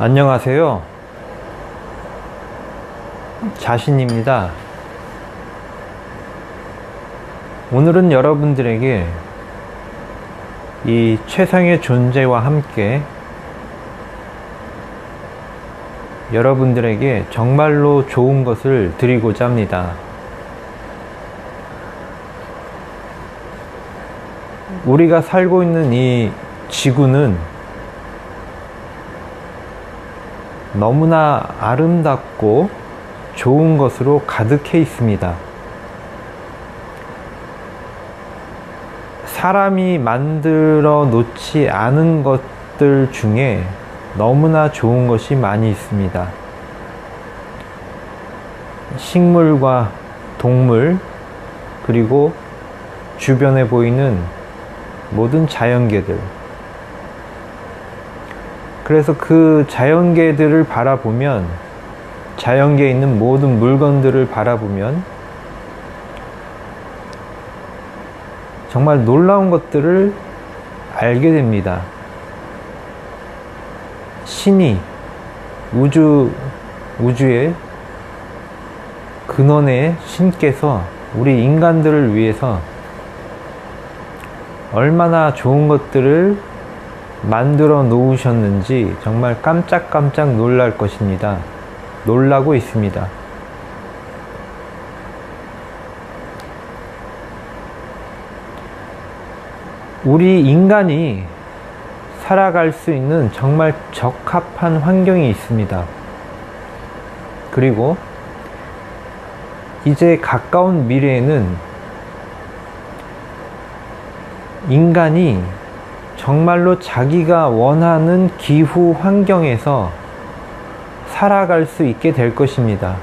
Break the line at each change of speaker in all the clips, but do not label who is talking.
안녕하세요. 자신입니다. 오늘은 여러분들에게 이 최상의 존재와 함께 여러분들에게 정말로 좋은 것을 드리고자 합니다. 우리가 살고 있는 이 지구는 너무나 아름답고 좋은 것으로 가득해 있습니다. 사람이 만들어 놓지 않은 것들 중에 너무나 좋은 것이 많이 있습니다. 식물과 동물, 그리고 주변에 보이는 모든 자연계들. 그래서 그 자연계들을 바라보면, 자연계에 있는 모든 물건들을 바라보면 정말 놀라운 것들을 알게 됩니다. 신이 우주의 근원의 신께서 우리 인간들을 위해서 얼마나 좋은 것들을 만들어 놓으셨는지 정말 깜짝깜짝 놀랄 것입니다. 놀라고 있습니다. 우리 인간이 살아갈 수 있는 정말 적합한 환경이 있습니다. 그리고 이제 가까운 미래에는 인간이 정말로 자기가 원하는 기후 환경에서 살아갈 수 있게 될 것입니다.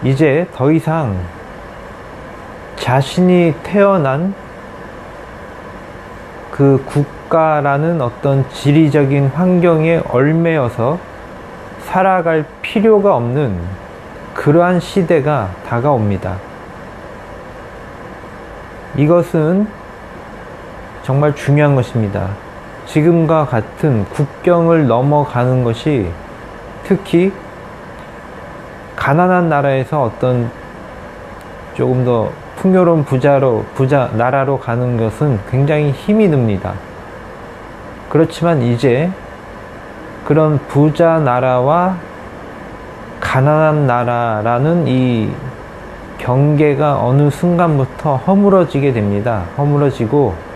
이제 더 이상 자신이 태어난 그 국가라는 어떤 지리적인 환경에 얽매여서 살아갈 필요가 없는 그러한 시대가 다가옵니다. 이것은 정말 중요한 것입니다. 지금과 같은 국경을 넘어가는 것이, 특히 가난한 나라에서 어떤 조금 더 풍요로운 나라로 가는 것은 굉장히 힘이 듭니다. 그렇지만 이제 그런 부자 나라와 가난한 나라라는 이 경계가 어느 순간부터 허물어지게 됩니다. 허물어지고,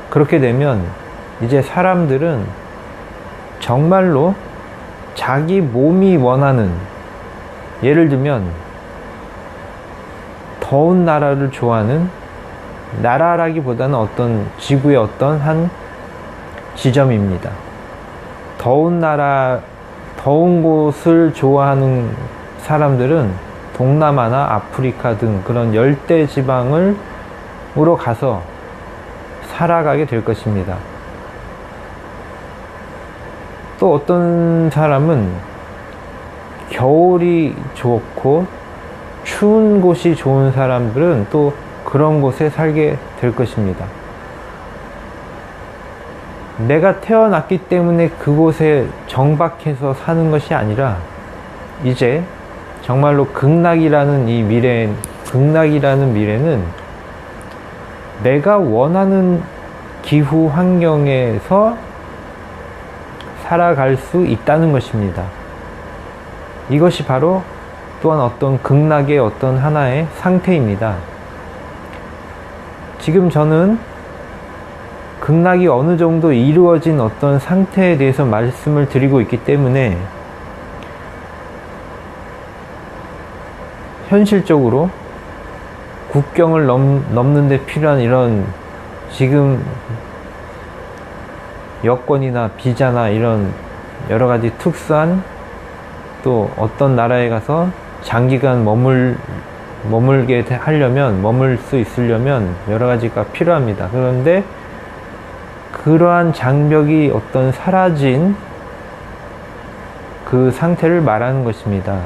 그렇게 되면 이제 사람들은 정말로 자기 몸이 원하는, 예를 들면 더운 나라를 좋아하는, 나라라기보다는 어떤 지구의 어떤 한 지점입니다. 더운 곳을 좋아하는 사람들은 동남아나 아프리카 등 그런 열대 지방으로 가서 살아가게 될 것입니다. 또 어떤 사람은 겨울이 좋고 추운 곳이 좋은 사람들은 또 그런 곳에 살게 될 것입니다. 내가 태어났기 때문에 그곳에 정박해서 사는 것이 아니라, 이제 정말로 극락이라는 미래는 내가 원하는 기후 환경에서 살아갈 수 있다는 것입니다. 이것이 바로 또한 어떤 극락의 어떤 하나의 상태입니다. 지금 저는 극락이 어느 정도 이루어진 어떤 상태에 대해서 말씀을 드리고 있기 때문에 현실적으로 국경을 넘는 데 필요한 이런 지금 여권이나 비자나 이런 여러 가지 특수한, 또 어떤 나라에 가서 장기간 머물게 하려면, 머물 수 있으려면 여러 가지가 필요합니다. 그런데 그러한 장벽이 어떤 사라진 그 상태를 말하는 것입니다.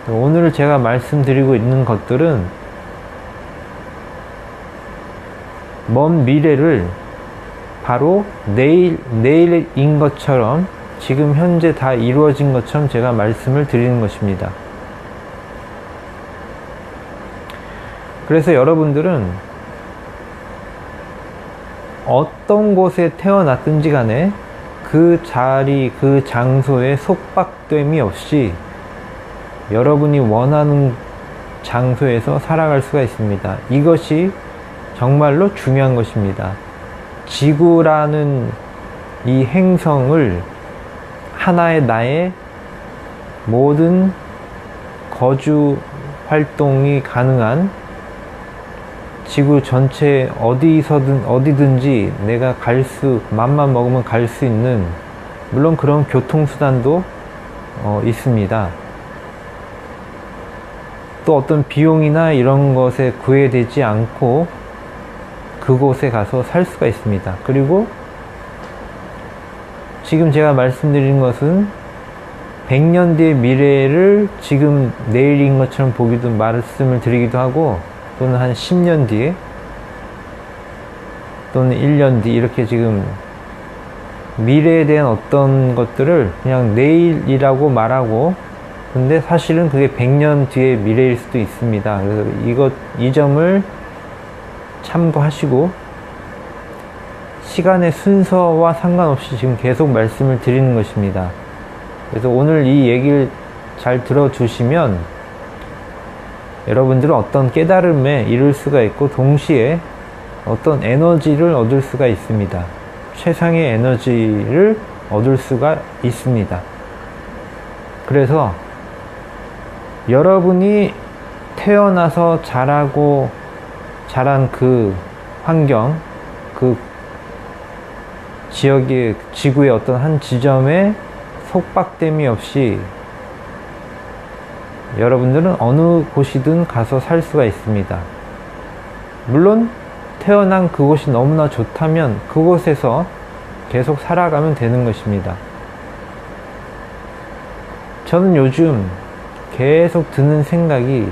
오늘 제가 말씀드리고 있는 것들은 먼 미래를 바로 내일인 것처럼 지금 현재 다 이루어진 것처럼 제가 말씀을 드리는 것입니다. 그래서 여러분들은 어떤 곳에 태어났든지 간에 그 자리, 그 장소에 속박됨이 없이 여러분이 원하는 장소에서 살아갈 수가 있습니다. 이것이 정말로 중요한 것입니다. 지구라는 이 행성을 하나의 나의 모든 거주 활동이 가능한 지구 전체 어디든지 내가 맘만 먹으면 갈 수 있는, 물론 그런 교통수단도 있습니다. 또 어떤 비용이나 이런 것에 구애되지 않고 그곳에 가서 살 수가 있습니다. 그리고 지금 제가 말씀드린 것은 100년 뒤의 미래를 지금 내일인 것처럼 보기도 말씀을 드리기도 하고, 또는 한 10년 뒤에 또는 1년 뒤, 이렇게 지금 미래에 대한 어떤 것들을 그냥 내일이라고 말하고, 근데 사실은 그게 100년 뒤의 미래일 수도 있습니다. 그래서 이 점을 참고하시고, 시간의 순서와 상관없이 지금 계속 말씀을 드리는 것입니다. 그래서 오늘 이 얘기를 잘 들어주시면 여러분들은 어떤 깨달음에 이를 수가 있고, 동시에 어떤 에너지를 얻을 수가 있습니다. 최상의 에너지를 얻을 수가 있습니다. 그래서 여러분이 태어나서 자란 그 환경, 그 지역의, 지구의 어떤 한 지점에 속박됨이 없이 여러분들은 어느 곳이든 가서 살 수가 있습니다. 물론 태어난 그곳이 너무나 좋다면 그곳에서 계속 살아가면 되는 것입니다. 저는 요즘 계속 드는 생각이,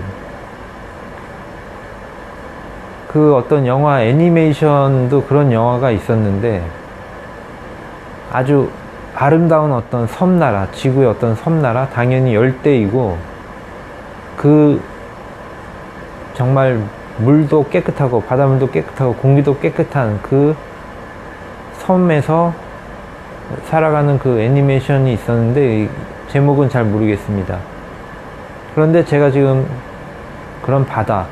그 어떤 영화, 애니메이션도 그런 영화가 있었는데, 아주 아름다운 어떤 섬나라, 지구의 어떤 섬나라, 당연히 열대이고, 그 정말 물도 깨끗하고 바닷물도 깨끗하고 공기도 깨끗한 그 섬에서 살아가는 그 애니메이션이 있었는데, 제목은 잘 모르겠습니다. 그런데 제가 지금 그런 바다,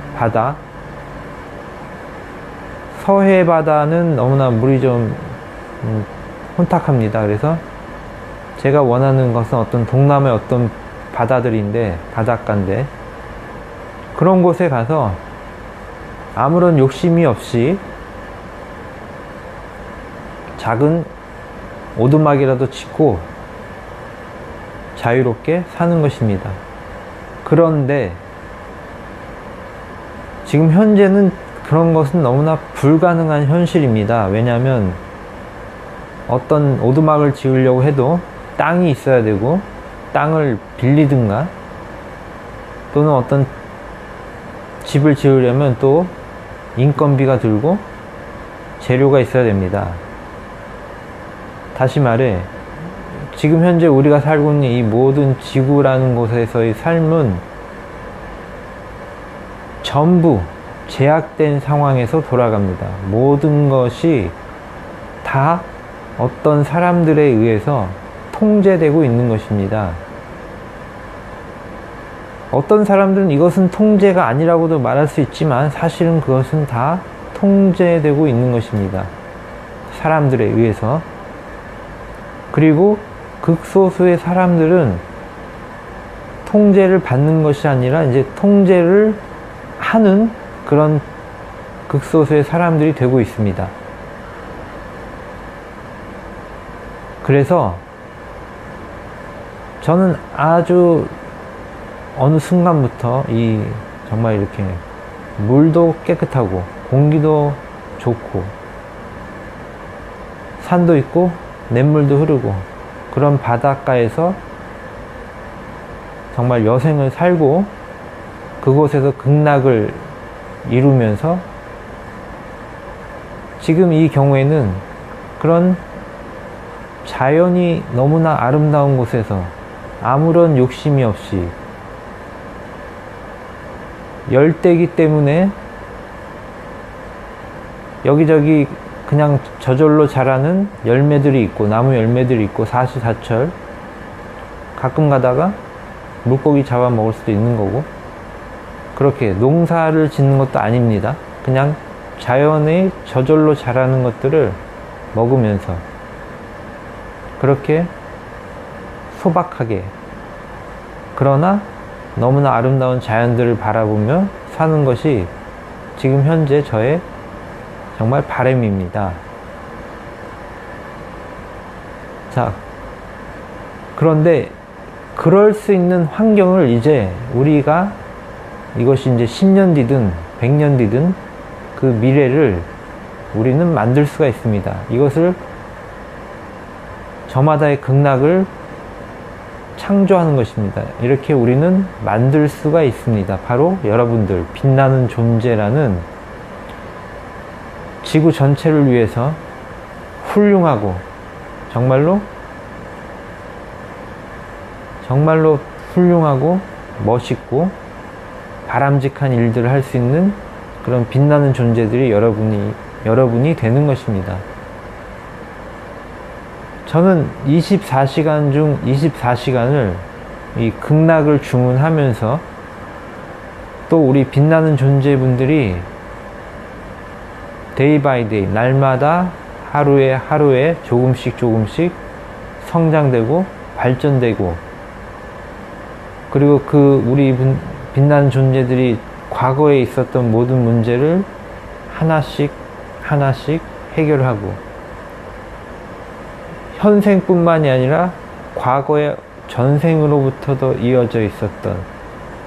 서해 바다는 너무나 물이 좀 혼탁합니다. 그래서 제가 원하는 것은 어떤 동남아의 어떤 바다들인데, 바닷가인데, 그런 곳에 가서 아무런 욕심이 없이 작은 오두막이라도 짓고 자유롭게 사는 것입니다. 그런데 지금 현재는 그런 것은 너무나 불가능한 현실입니다. 왜냐하면 어떤 오두막을 지으려고 해도 땅이 있어야 되고, 땅을 빌리든가, 또는 어떤 집을 지으려면 또 인건비가 들고 재료가 있어야 됩니다. 다시 말해, 지금 현재 우리가 살고 있는 이 모든 지구라는 곳에서의 삶은 전부 제약된 상황에서 돌아갑니다. 모든 것이 다 어떤 사람들에 의해서 통제되고 있는 것입니다. 어떤 사람들은 이것은 통제가 아니라고도 말할 수 있지만, 사실은 그것은 다 통제되고 있는 것입니다. 사람들에 의해서. 그리고 극소수의 사람들은 통제를 받는 것이 아니라 이제 통제를 하는 그런 극소수의 사람들이 되고 있습니다. 그래서 저는 아주 어느 순간부터 정말 이렇게 물도 깨끗하고 공기도 좋고 산도 있고 냇물도 흐르고 그런 바닷가에서 정말 여생을 살고, 그곳에서 극락을 이루면서, 지금 이 경우에는 그런 자연이 너무나 아름다운 곳에서 아무런 욕심이 없이, 열대기 때문에 여기저기 그냥 저절로 자라는 열매들이 있고, 나무 열매들이 있고, 사시사철 가끔 가다가 물고기 잡아 먹을 수도 있는 거고, 그렇게 농사를 짓는 것도 아닙니다. 그냥 자연의 저절로 자라는 것들을 먹으면서 그렇게 소박하게, 그러나 너무나 아름다운 자연들을 바라보며 사는 것이 지금 현재 저의 정말 바람입니다. 자, 그런데 그럴 수 있는 환경을 이제 우리가, 이것이 이제 10년 뒤든 100년 뒤든 그 미래를 우리는 만들 수가 있습니다. 이것을 저마다의 극락을 창조하는 것입니다. 이렇게 우리는 만들 수가 있습니다. 바로 여러분들, 빛나는 존재라는 지구 전체를 위해서 훌륭하고 정말로 훌륭하고 멋있고 바람직한 일들을 할 수 있는 그런 빛나는 존재들이 여러분이 되는 것입니다. 저는 24시간 중 24시간을 이 극락을 주문하면서, 또 우리 빛나는 존재분들이 데이 바이 데이, 날마다 하루에 하루에 조금씩 성장되고 발전되고, 그리고 우리 빛나는 존재들이 과거에 있었던 모든 문제를 하나씩 해결하고, 현생뿐만이 아니라 과거의 전생으로부터도 이어져 있었던,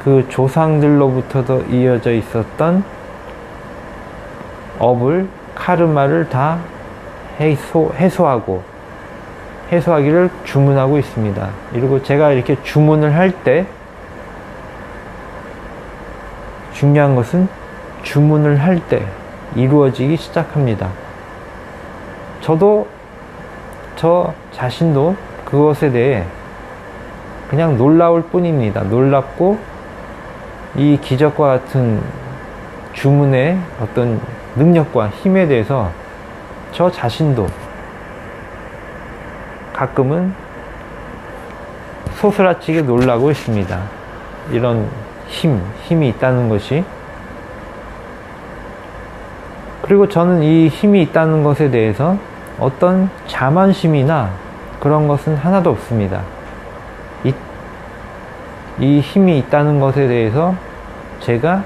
그 조상들로부터도 이어져 있었던 업을, 카르마를 다 해소하기를 주문하고 있습니다. 그리고 제가 이렇게 주문을 할 때, 중요한 것은 주문을 할 때 이루어지기 시작합니다. 저 자신도 그것에 대해 그냥 놀라울 뿐입니다. 놀랍고, 이 기적과 같은 주문의 어떤 능력과 힘에 대해서 저 자신도 가끔은 소스라치게 놀라고 있습니다. 이런 힘이 있다는 것이. 그리고 저는 이 힘이 있다는 것에 대해서 어떤 자만심이나 그런 것은 하나도 없습니다. 이 힘이 있다는 것에 대해서 제가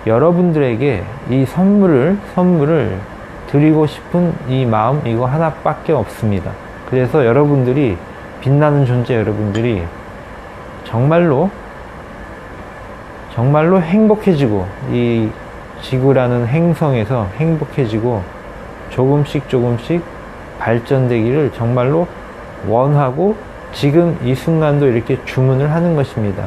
여러분들에게 이 선물을 드리고 싶은 이 마음, 이거 하나밖에 없습니다. 그래서 여러분들이, 빛나는 존재 여러분들이 정말로 행복해지고, 이 지구라는 행성에서 행복해지고 조금씩 발전되기를 정말로 원하고, 지금 이 순간도 이렇게 주문을 하는 것입니다.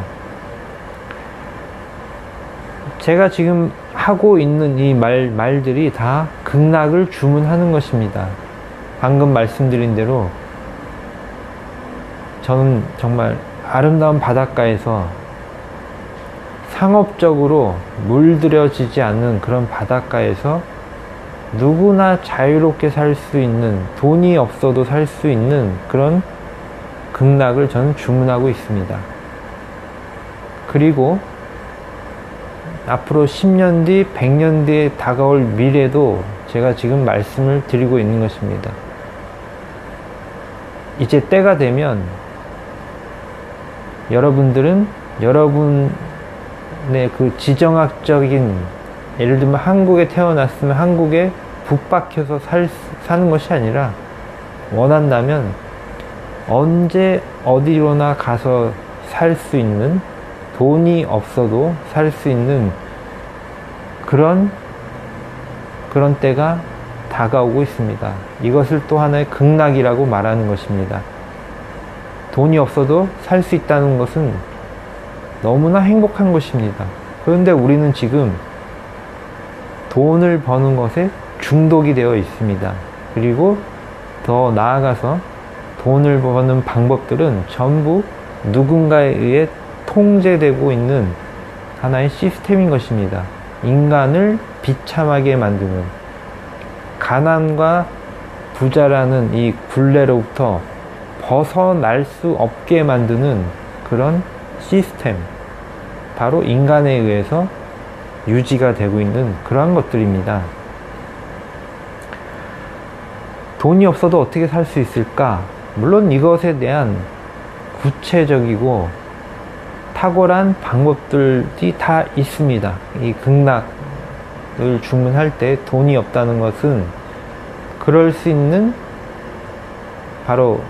제가 지금 하고 있는 이 말들이 다 극락을 주문하는 것입니다. 방금 말씀드린 대로 저는 정말 아름다운 바닷가에서, 상업적으로 물들여지지 않는 그런 바닷가에서 누구나 자유롭게 살 수 있는, 돈이 없어도 살 수 있는 그런 극락을 저는 주문하고 있습니다. 그리고 앞으로 10년 뒤, 100년 뒤에 다가올 미래도 제가 지금 말씀을 드리고 있는 것입니다. 이제 때가 되면 여러분들은 여러분의 그 지정학적인, 예를 들면 한국에 태어났으면 한국에 북박혀서 사는 것이 아니라, 원한다면 언제 어디로나 가서 살 수 있는, 돈이 없어도 살 수 있는 그런 때가 다가오고 있습니다. 이것을 또 하나의 극락이라고 말하는 것입니다. 돈이 없어도 살 수 있다는 것은 너무나 행복한 것입니다. 그런데 우리는 지금 돈을 버는 것에 중독이 되어 있습니다. 그리고 더 나아가서 돈을 버는 방법들은 전부 누군가에 의해 통제되고 있는 하나의 시스템인 것입니다. 인간을 비참하게 만드는, 가난과 부자라는 이 굴레로부터 벗어날 수 없게 만드는 그런 시스템, 바로 인간에 의해서 유지가 되고 있는 그러한 것들입니다. 돈이 없어도 어떻게 살 수 있을까? 물론 이것에 대한 구체적이고 탁월한 방법들이 다 있습니다. 이 극락을 주문할 때 돈이 없다는 것은 그럴 수 있는, 바로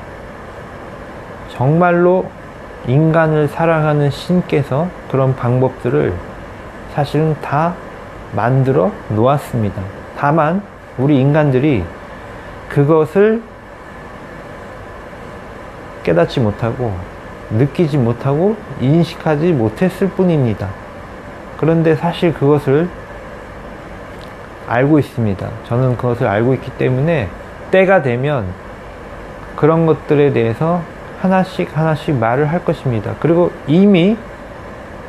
정말로 인간을 사랑하는 신께서 그런 방법들을 사실은 다 만들어 놓았습니다. 다만 우리 인간들이 그것을 깨닫지 못하고 느끼지 못하고 인식하지 못했을 뿐입니다. 그런데 사실 그것을 알고 있습니다. 저는 그것을 알고 있기 때문에 때가 되면 그런 것들에 대해서 하나씩 말을 할 것입니다. 그리고 이미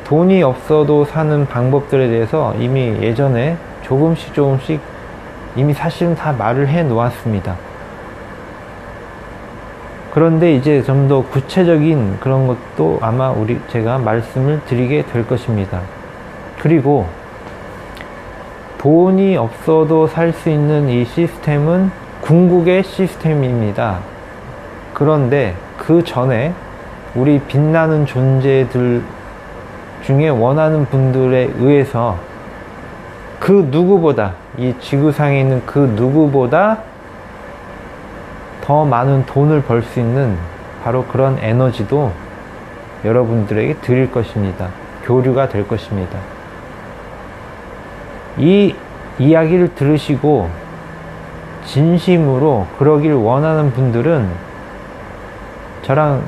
돈이 없어도 사는 방법들에 대해서 이미 예전에 조금씩 이미 사실은 다 말을 해 놓았습니다. 그런데 이제 좀 더 구체적인 그런 것도 아마 제가 말씀을 드리게 될 것입니다. 그리고 돈이 없어도 살 수 있는 이 시스템은 궁극의 시스템입니다. 그런데 그 전에 우리 빛나는 존재들 중에 원하는 분들에 의해서 그 누구보다, 이 지구상에 있는 그 누구보다 더 많은 돈을 벌 수 있는 바로 그런 에너지도 여러분들에게 드릴 것입니다. 교류가 될 것입니다. 이 이야기를 들으시고 진심으로 그러길 원하는 분들은 저랑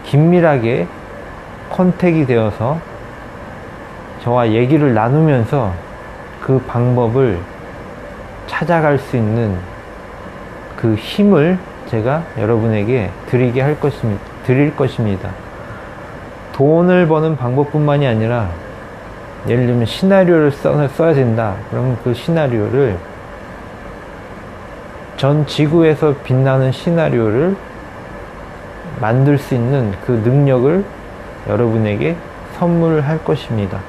긴밀하게 컨택이 되어서 저와 얘기를 나누면서 그 방법을 찾아갈 수 있는 그 힘을 제가 여러분에게 드릴 것입니다. 돈을 버는 방법뿐만이 아니라 예를 들면 시나리오를 써야 된다. 그러면 그 시나리오를, 전 지구에서 빛나는 시나리오를 만들 수 있는 그 능력을 여러분에게 선물할 것입니다.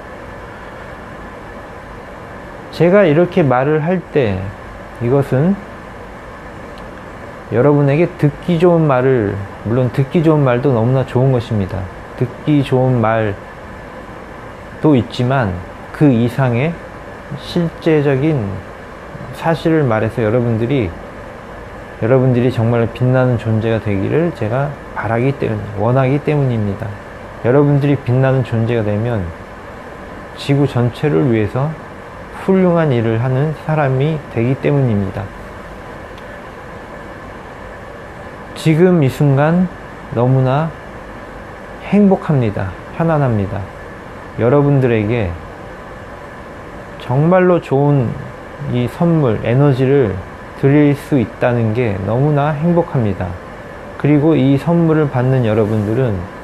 제가 이렇게 말을 할 때 이것은 여러분에게 듣기 좋은 말을, 물론 듣기 좋은 말도 너무나 좋은 것입니다. 듣기 좋은 말도 있지만 그 이상의 실제적인 사실을 말해서 여러분들이 정말 빛나는 존재가 되기를 제가 원하기 때문입니다. 여러분들이 빛나는 존재가 되면 지구 전체를 위해서 훌륭한 일을 하는 사람이 되기 때문입니다. 지금 이 순간 너무나 행복합니다. 편안합니다. 여러분들에게 정말로 좋은 이 선물, 에너지를 드릴 수 있다는 게 너무나 행복합니다. 그리고 이 선물을 받는 여러분들은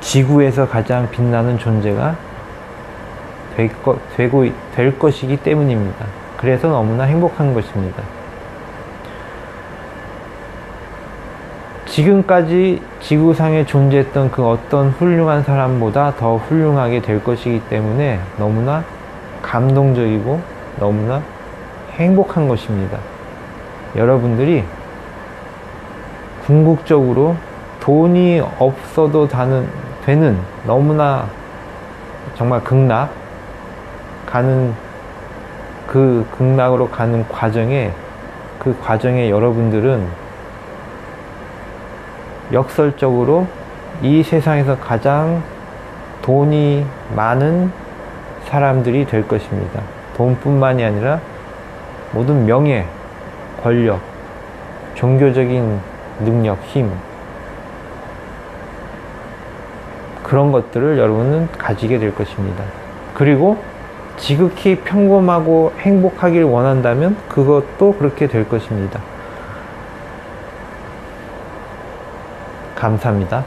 지구에서 가장 빛나는 존재가 될 것이기 때문입니다. 그래서 너무나 행복한 것입니다. 지금까지 지구상에 존재했던 그 어떤 훌륭한 사람보다 더 훌륭하게 될 것이기 때문에 너무나 감동적이고 너무나 행복한 것입니다. 여러분들이 궁극적으로 돈이 없어도 되는 너무나 정말 그 극락으로 가는 과정에, 그 과정에 여러분들은 역설적으로 이 세상에서 가장 돈이 많은 사람들이 될 것입니다. 돈뿐만이 아니라 모든 명예, 권력, 종교적인 능력, 힘, 그런 것들을 여러분은 가지게 될 것입니다. 그리고 지극히 평범하고 행복하길 원한다면 그것도 그렇게 될 것입니다. 감사합니다.